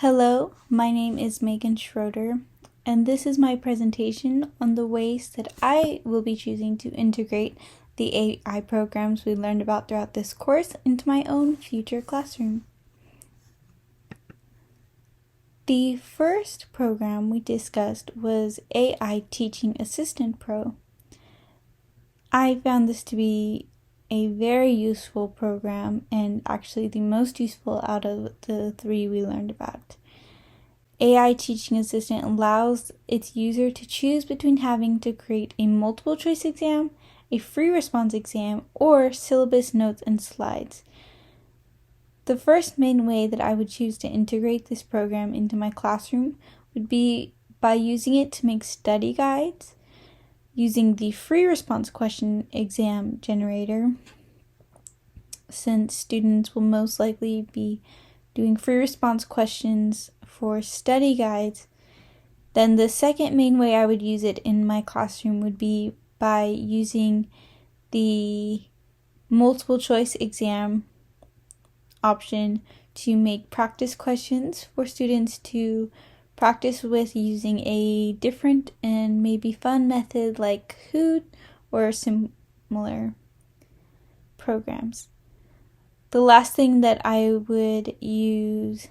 Hello, my name is Megan Schroeder, and this is my presentation on the ways that I will be choosing to integrate the AI programs we learned about throughout this course into my own future classroom. The first program we discussed was AI Teaching Assistant Pro. I found this to be a very useful program and actually the most useful out of the three we learned about. AI Teaching Assistant allows its user to choose between having to create a multiple choice exam, a free response exam, or syllabus notes and slides. The first main way that I would choose to integrate this program into my classroom would be by using it to make study guides, using the free response question exam generator, since students will most likely be doing free response questions for study guides. Then the second main way I would use it in my classroom would be by using the multiple choice exam option to make practice questions for students to practice with using a different and maybe fun method like Kahoot or similar programs. The last thing that I would use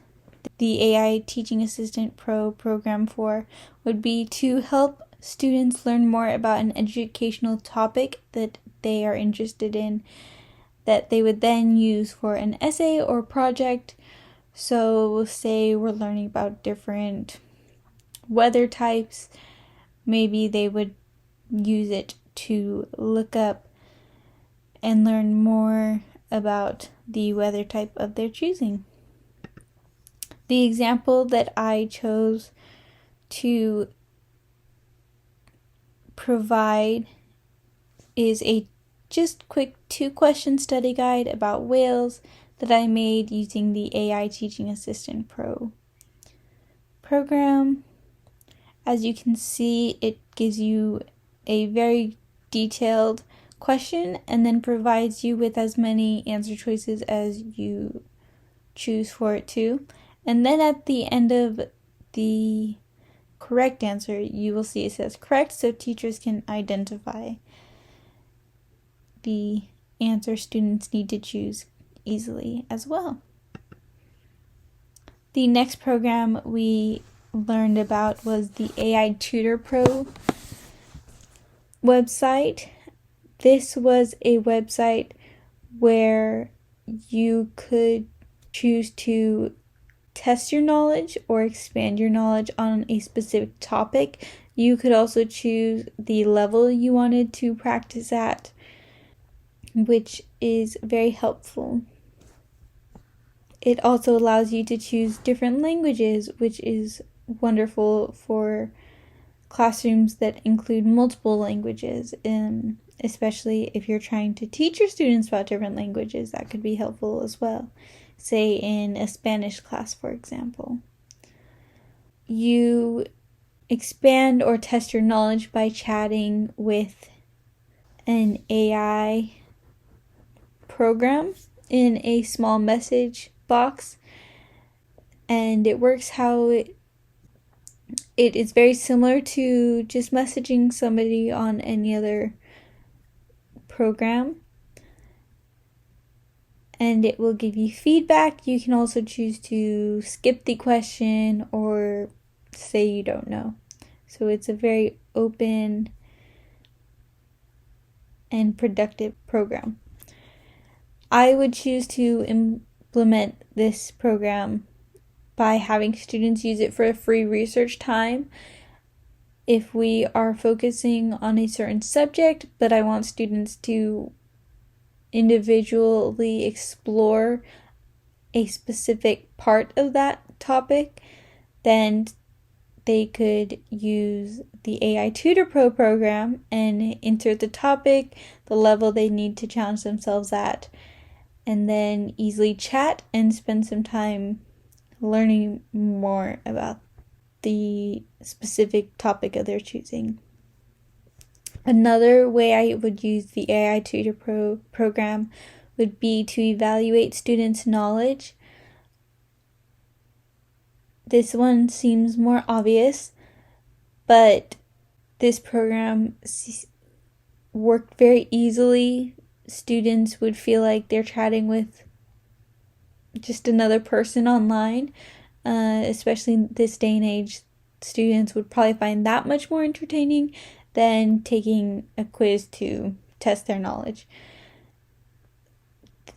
the AI Teaching Assistant Pro program for would be to help students learn more about an educational topic that they are interested in, that they would then use for an essay or project. So say we're learning about different weather types, maybe they would use it to look up and learn more about the weather type of their choosing. The example that I chose to provide is a just quick 2-question study guide about whales that I made using the AI Teaching Assistant Pro program. As you can see, it gives you a very detailed question and then provides you with as many answer choices as you choose for it to. And then at the end of the correct answer, you will see it says correct, so teachers can identify the answer students need to choose easily as well. The next program we learned about was the AI Tutor Pro website. This was a website where you could choose to test your knowledge or expand your knowledge on a specific topic. You could also choose the level you wanted to practice at, which is very helpful. It also allows you to choose different languages, which is wonderful for classrooms that include multiple languages, and especially if you're trying to teach your students about different languages, that could be helpful as well. Say in a Spanish class, for example. You expand or test your knowledge by chatting with an AI program in a small message box, and it works how it is very similar to just messaging somebody on any other program, and it will give you feedback. You can also choose to skip the question or say you don't know. So it's a very open and productive program. I would choose to implement this program by having students use it for a free research time. If we are focusing on a certain subject, but I want students to individually explore a specific part of that topic, then they could use the AI Tutor Pro program and insert the topic, the level they need to challenge themselves at, and then easily chat and spend some time learning more about the specific topic of their choosing. Another way I would use the AI Tutor Pro program would be to evaluate students' knowledge This one seems more obvious, but this program worked very easily. Students would feel like they're chatting with just another person online, especially in this day and age. Students would probably find that much more entertaining than taking a quiz to test their knowledge.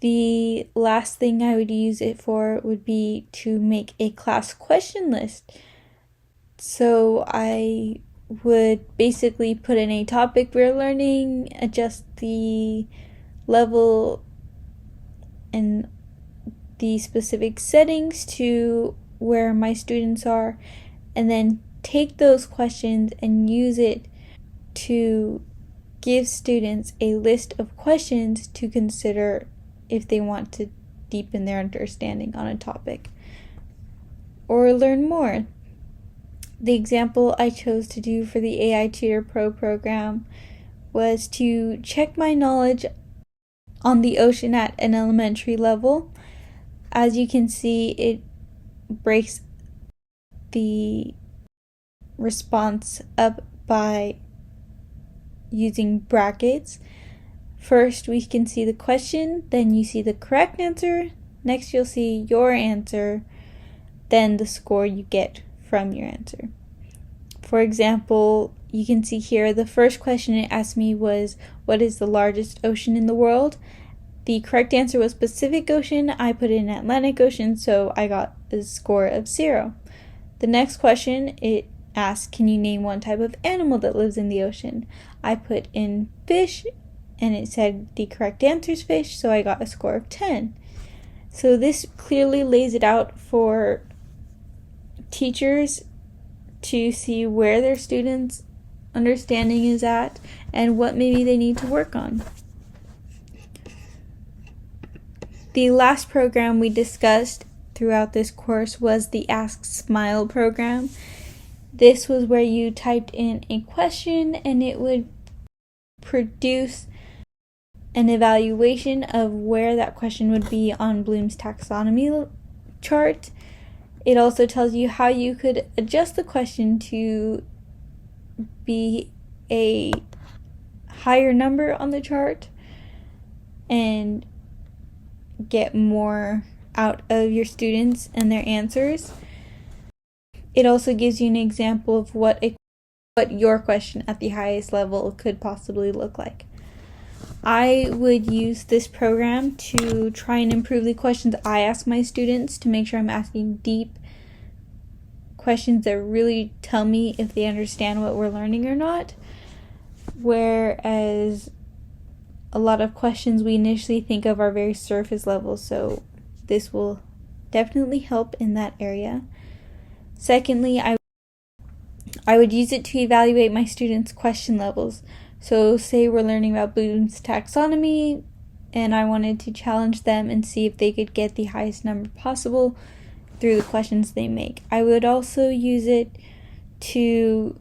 The last thing I would use it for would be to make a class question list. So I would basically put in a topic we're learning, adjust the level and the specific settings to where my students are, and then take those questions and use it to give students a list of questions to consider if they want to deepen their understanding on a topic or learn more. The example I chose to do for the AI Tutor Pro program was to check my knowledge on the ocean at an elementary level. As you can see, it breaks the response up by using brackets. First, we can see the question, then you see the correct answer, next you'll see your answer, then the score you get from your answer. For example, you can see here the first question it asked me was, what is the largest ocean in the world? The correct answer was Pacific Ocean. I put in Atlantic Ocean, so I got a score of 0. The next question, it asked, can you name one type of animal that lives in the ocean? I put in fish, and it said the correct answer is fish, so I got a score of 10. So this clearly lays it out for teachers to see where their students' understanding is at and what maybe they need to work on. The last program we discussed throughout this course was the Ask Smile program. This was where you typed in a question and it would produce an evaluation of where that question would be on Bloom's taxonomy chart. It also tells you how you could adjust the question to be a higher number on the chart and get more out of your students and their answers. It also gives you an example of what your question at the highest level could possibly look like. I would use this program to try and improve the questions I ask my students to make sure I'm asking deep questions that really tell me if they understand what we're learning or not. Whereas a lot of questions we initially think of are very surface level, so this will definitely help in that area. Secondly, I would use it to evaluate my students' question levels. So say we're learning about Bloom's taxonomy and I wanted to challenge them and see if they could get the highest number possible through the questions they make. I would also use it to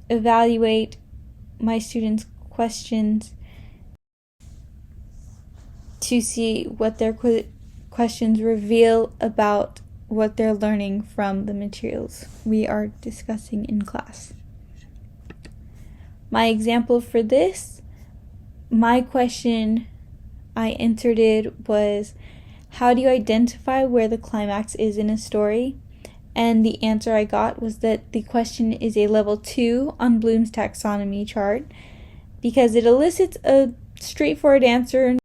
evaluate my students' questions to see what their questions reveal about what they're learning from the materials we are discussing in class. My example for this, my question I entered it was, how do you identify where the climax is in a story? And the answer I got was that the question is a level 2 on Bloom's taxonomy chart because it elicits a straightforward answer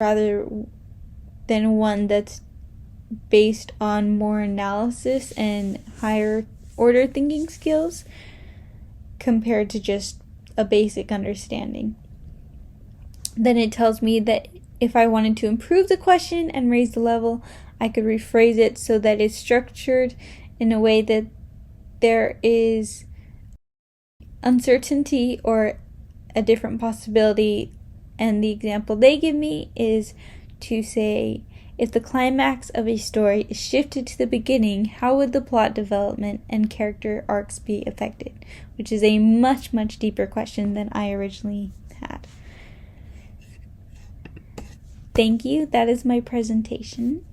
rather than one that's based on more analysis and higher order thinking skills compared to just a basic understanding. Then it tells me that if I wanted to improve the question and raise the level, I could rephrase it so that it's structured in a way that there is uncertainty or a different possibility. And the example they give me is to say, if the climax of a story is shifted to the beginning, how would the plot development and character arcs be affected? Which is a much, much deeper question than I originally had. Thank you. That is my presentation.